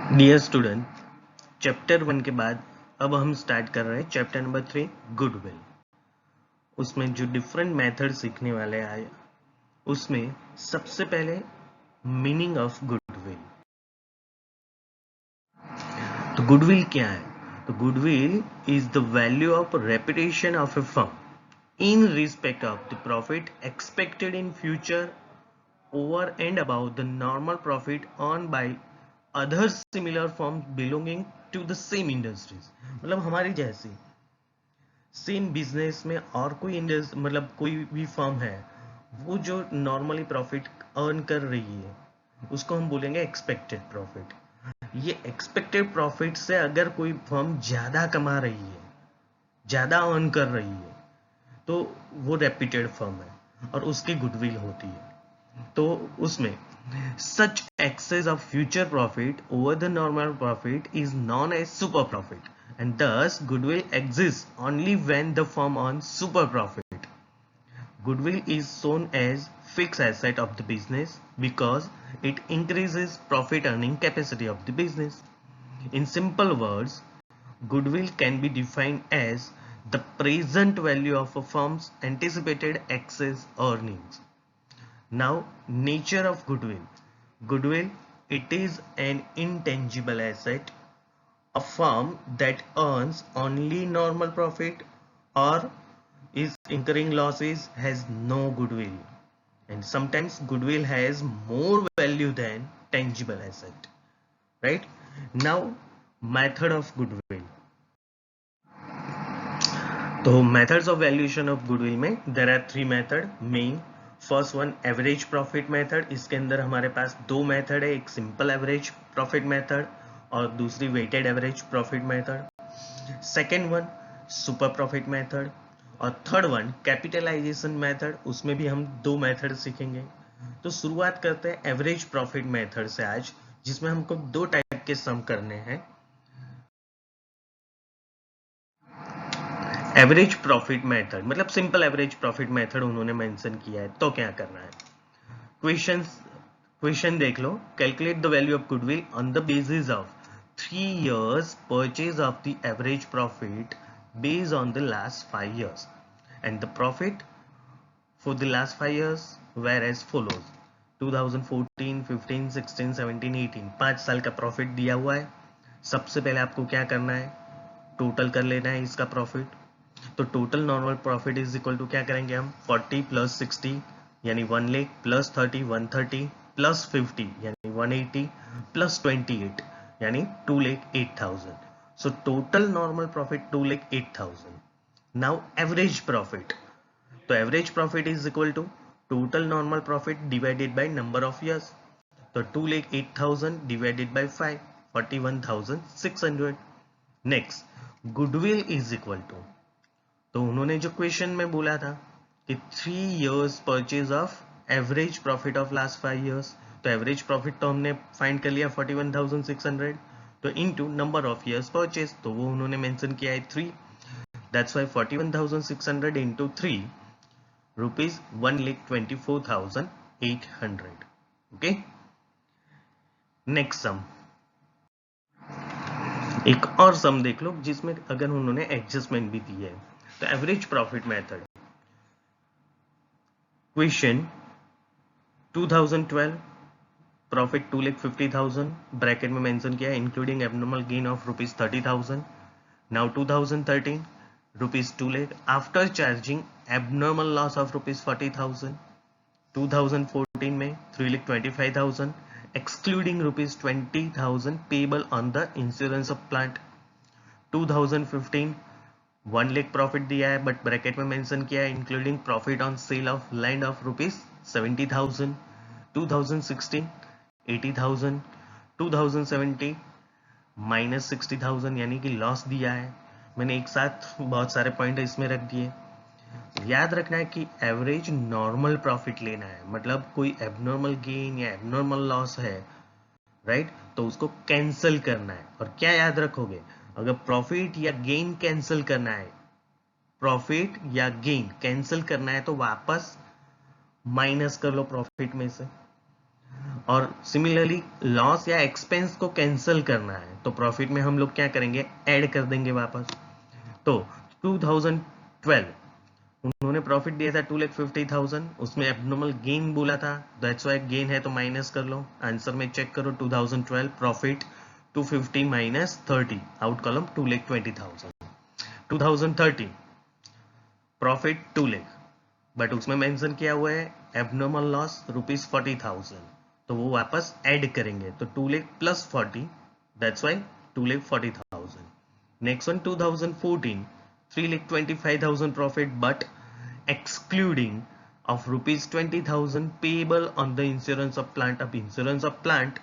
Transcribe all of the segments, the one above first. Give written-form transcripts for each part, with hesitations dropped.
Dear student, chapter 1 के बाद अब हम स्टार्ट कर रहे हैं चैप्टर नंबर 3 गुडविल। उसमें जो डिफरेंट मेथड सीखने वाले आए उसमें सबसे पहले मीनिंग ऑफ गुडविल। तो गुडविल क्या है? तो goodwill is the value of reputation of A firm in respect of the profit expected in future over and above the normal profit earned by other similar firms belonging to the same industries। मतलब हमारी जैसी same business में और कोई industry मतलब कोई भी firm है वो जो नॉर्मली प्रॉफिट अर्न कर रही है उसको हम बोलेंगे एक्सपेक्टेड प्रॉफिट। ये एक्सपेक्टेड प्रॉफिट से अगर कोई फर्म ज्यादा कमा रही है, ज्यादा अर्न कर रही है, तो वो रेप्यूटेड फर्म है और उसकी गुडविल होती है। तो उसमें such excess of future profit over the normal profit is known as super profit, and thus goodwill exists only when the firm earns super profit. Goodwill is shown as fixed asset of the business because it increases profit earning capacity of the business. In simple words, goodwill can be defined as the present value of a firm's anticipated excess earnings. Now, nature of goodwill. Goodwill, it is an intangible asset. A firm that earns only normal profit or is incurring losses has no goodwill. And sometimes goodwill has more value than tangible asset. Right? Now, method of goodwill. तो methods of valuation of goodwill में there are 3 method main। First one average profit method. इसके अंदर हमारे पास दो method है, एक simple average profit method और दूसरी weighted average profit method. Second one super profit method और थर्ड वन कैपिटलाइजेशन मेथड। उसमें भी हम दो मेथड सीखेंगे। तो शुरुआत करते हैं एवरेज प्रॉफिट मेथड से आज, जिसमें हमको दो टाइप के सम करने हैं। एवरेज प्रॉफिट मेथड मतलब सिंपल एवरेज प्रॉफिट मेथड उन्होंने मेंशन किया है। तो क्या करना है, क्वेश्चन देख लो। Calculate the value of goodwill on the basis of 3 years purchase of the average profit based on the last 5 years and the profit for the last 5 years were as follows. 2014, 15, 16, 17, 18 5 साल का profit दिया हुआ है। सबसे पहले आपको क्या करना है, टोटल कर लेना है इसका प्रॉफिट। तो total normal profit is equal to क्या करेंगे हम, 40 प्लस 60 यानी 1 लाख प्लस 30 130 प्लस 50 यानी 180 प्लस 28 यानी 2,08,000। So total normal profit 2,08,000। Now average profit, तो average profit is equal to total normal profit divided by number of years. तो 2,08,000 divided by 5 41,600। Next goodwill is equal to, तो उन्होंने जो question में बोला था कि 3 years purchase of average profit of last 5 years, तो एवरेज प्रॉफिट तो हमने फाइंड कर लिया 41,600, तो into number of years purchase, तो वो उन्होंने मेंशन किया है 3। That's why 41,600 into 3 rupees 1,24,800। Okay, next sum, एक और सम देख लो जिसमें अगर उन्होंने एडजस्टमेंट भी दी है। तो average profit method, question 2012 profit 2,50,000 bracket में मेंशन किया including abnormal gain of rupees 30,000। Now 2013 rupees 2 lakh after charging abnormal loss of rupees 40,000। 2014 में 3,25,000 excluding rupees 20,000 payable on the insurance of plant. 2015 1 lakh profit दिया है बट ब्रैकेट में mention किया है including profit on sale of land of rupees 70,000। 2016 80,000। 2017 minus 60,000 यानी कि loss दिया है। मैंने एक साथ बहुत सारे पॉइंट इसमें रख दिए। याद रखना है कि एवरेज नॉर्मल प्रॉफिट लेना है, मतलब कोई एबनॉर्मल गेन या एबनॉर्मल लॉस है, राइट, तो उसको कैंसिल करना है। और क्या याद रखोगे, अगर प्रॉफिट या गेन कैंसिल करना है, प्रॉफिट या गेन कैंसिल करना है तो वापस माइनस कर लो प्रॉफिट में से। और सिमिलरली लॉस या एक्सपेंस को कैंसिल करना है तो प्रॉफिट में हम लोग क्या करेंगे, ऐड कर देंगे वापस। तो 2012 उन्होंने प्रॉफिट दिया था 2,50,000, उसमें एबनॉर्मल गेन बोला था, दैट्स व्हाई गेन है तो माइनस कर लो। आंसर में चेक करो 2012 profit 250 minus 30, out column 2,20,000। 2013 profit 2 lakh, but उसमें मेंशन किया हुआ है एबनॉर्मल लॉस ₹40,000, तो वो वापस ऐड करेंगे तो 2 lakh plus 40, that's why 2,40,000। Next one 2014 3,25,000 profit but excluding of ₹20,000 payable on the insurance of plant। अब इंश्योरेंस ऑफ प्लांट,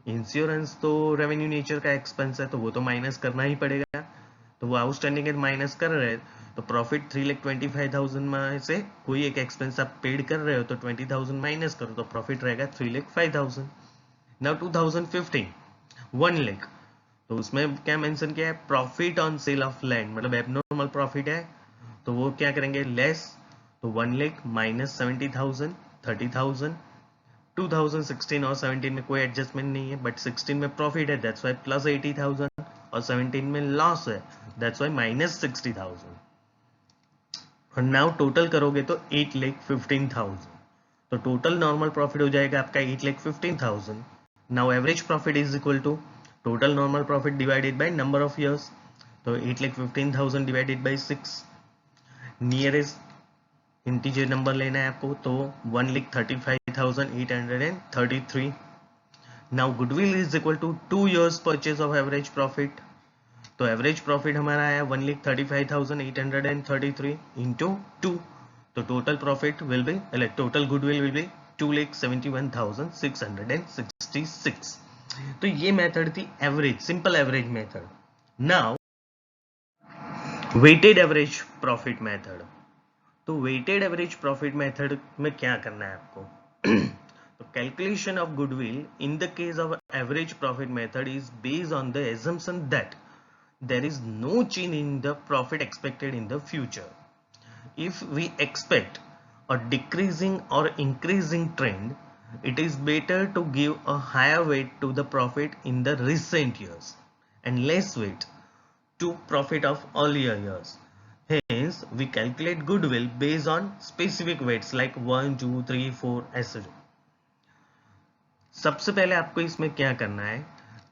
इंश्योरेंस तो रेवेन्यू नेचर का एक्सपेंस है तो वो तो माइनस करना ही पड़ेगा, तो वो आउटस्टैंडिंग है माइनस कर रहे हैं, तो प्रॉफिट 3,25,000 में से कोई एक एक्सपेंस आप पेड कर रहे हो तो 20,000 माइनस करो तो प्रॉफिट रहेगा 3,05,000। नाउ 2015 1 लाख, तो उसमें क्या मेंशन किया है, profit on sale of land, मतलब एबनॉर्मल प्रॉफिट है तो वो क्या करेंगे लेस, तो 1 लाख माइनस 70,000 30,000। 2016 और 17 में कोई एडजस्टमेंट नहीं है, बट 16 में प्रॉफिट है दैट्स वाई प्लस 80,000 और 17 में लॉस है दैट्स वाई माइनस 60,000। और नाउ टोटल करोगे तो 8,15,000, तो टोटल नॉर्मल प्रॉफिट हो जाएगा आपका 8,15,000। Now average profit is equal to total normal profit divided by number of years, तो 8,15,000 divided by 6, nearest integer number लेना है आपको, तो 1,35,833। Now goodwill is equal to 2 years purchase of average profit, तो average profit हमारा आया 1,35,833 into 2, तो total profit will be total goodwill will be 2,71,666। तो ये मेथड थी average, simple average method. Now weighted average profit method, तो weighted average profit method में क्या करना है आपको तो calculation of goodwill in the case of average profit method is based on the assumption that there is no change in the profit expected in the future. If we expect a decreasing or increasing trend, it is better to give a higher weight to the profit in the recent years and less weight to profit of earlier years. Hence, we calculate goodwill based on specific weights like 1, 2, 3, 4, etc. सबसे पहले आपको इसमें क्या करना है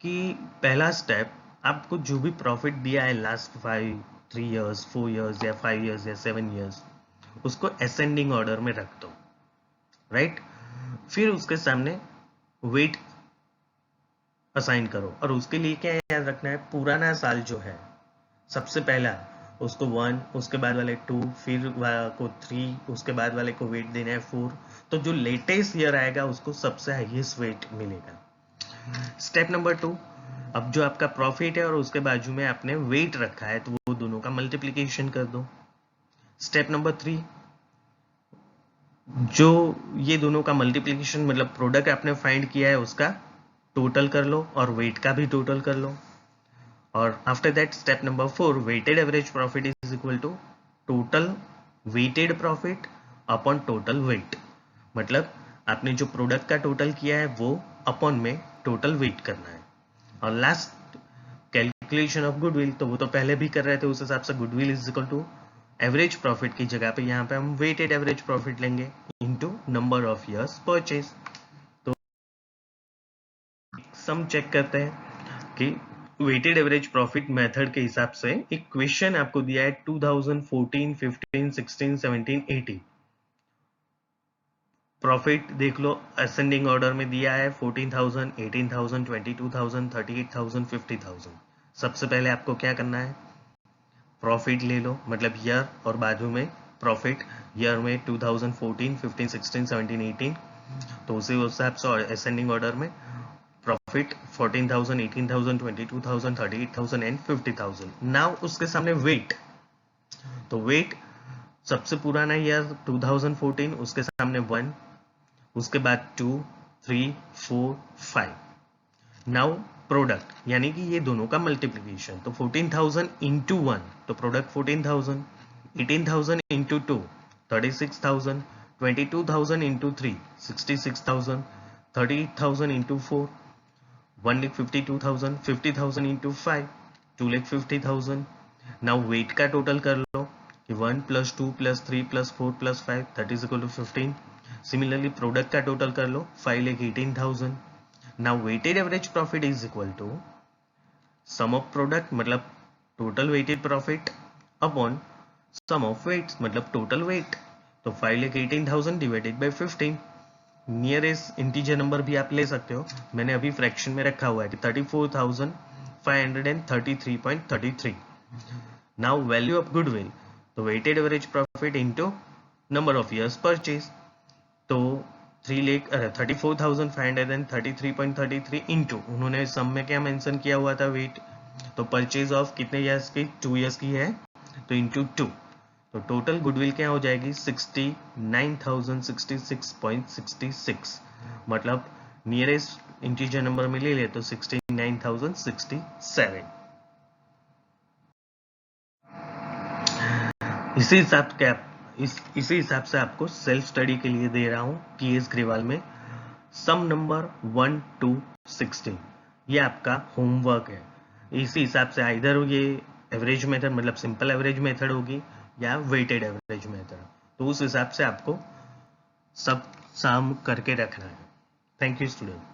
कि पहला step, आपको जो भी प्रॉफिट दिया है लास्ट 3 years 4 years या 5 years या 7 years, उसको असेंडिंग ऑर्डर में रख दो, राइट। फिर उसके सामने वेट असाइन करो, और उसके लिए क्या याद रखना है, पुराना साल जो है सबसे पहला उसको 1, उसके बाद वाले 2, फिर को 3, उसके बाद वाले को वेट देना है 4, तो जो लेटेस्ट ईयर आएगा उसको सबसे हाईएस्ट वेट मिलेगा। स्टेप नंबर 2, अब जो आपका प्रॉफिट है और उसके बाजू में आपने वेट रखा है तो वो दोनों का मल्टीप्लिकेशन कर दो। स्टेप नंबर 3, जो ये दोनों का मल्टीप्लिकेशन मतलब प्रोडक्ट आपने फाइंड किया है उसका टोटल कर लो और वेट का भी टोटल कर लो। और after that step number 4, weighted average profit is equal to total weighted profit upon total weight, मतलब आपने जो प्रोडक्ट का टोटल किया है वो अपॉन में टोटल वेट करना है। और लास्ट कैलकुलेशन ऑफ गुडविल, तो वो तो पहले भी कर रहे थे, उस हिसाब से goodwill is equal to average profit की जगह पे यहाँ पे हम वेटेड एवरेज प्रॉफिट लेंगे into number of years purchase. तो सम चेक करते हैं कि वेटेड एवरेज प्रॉफिट मेथड के हिसाब से एक क्वेश्चन आपको दिया है 2014, 15, 16, 17, 18। प्रॉफिट देख लो, असेंडिंग ऑर्डर में दिया है 14,000, 18,000, 22,000, 38,000, 50,000। सबसे पहले आपको क्या करना है, प्रॉफिट ले लो, मतलब ईयर, और बाजू में प्रॉफिट ईयर में 2014, 15, 16, 17, 18, तो उसी हिसाब से असेंडिंग ऑर्डर में प्रॉफिट 14,000, 18,000, 22,000, 38,000 एंड 50,000। नाउ उसके सामने वेट, तो वेट सबसे पुराना ईयर 2014, उसके सामने 1, उसके बाद 2, 3, 4, 5। नाउ प्रोडक्ट यानी कि ये दोनों का मल्टीप्लीकेशन, तो 14,000 इंटू 1 तो product 14,000, 18,000 into 2 36,000, 22,000 into 3 66,000, 30,000 into 4, 1,52,000, 50,000 into 5, 2,50,000. Now wait का टोटल कर लो कि 1 + 2 + 3 + 4 + 5 that is equal to 15. Similarly product का टोटल कर लो 5,18,000. Now weighted average profit is equal to sum of product मतलब total weighted profit upon sum of weights मतलब total weight. तो 5,18,000 divided by 15. Nearest integer number भी आप ले सकते हो, मैंने अभी फ्रैक्शन में रखा हुआ है कि 34,533.33. नाउ वैल्यू ऑफ गुडविल, तो weighted average profit into number of years purchase. तो 34,533.33 इंटू उन्होंने सम में क्या मेंशन किया हुआ था वेट, तो परचेज ऑफ कितने इयर्स की, 2 इयर्स की है, तो इंटू 2. तो टोटल गुडविल क्या हो जाएगी 69,066.66. मतलब नियरेस्ट इंटीजर नंबर में ले ले तो 69,067. इसी हिसाब से आपको सेल्फ स्टडी के लिए दे रहा हूं PS ग्रेवाल में सम नंबर 1 to 16. ये आपका होमवर्क है. इसी हिसाब से आइदर ये एवरेज मेथड मतलब सिंपल एवरेज मेथड होगी या वेटेड एवरेज मेथड, तो उस हिसाब से आपको सब सम करके रखना है. Thank you student.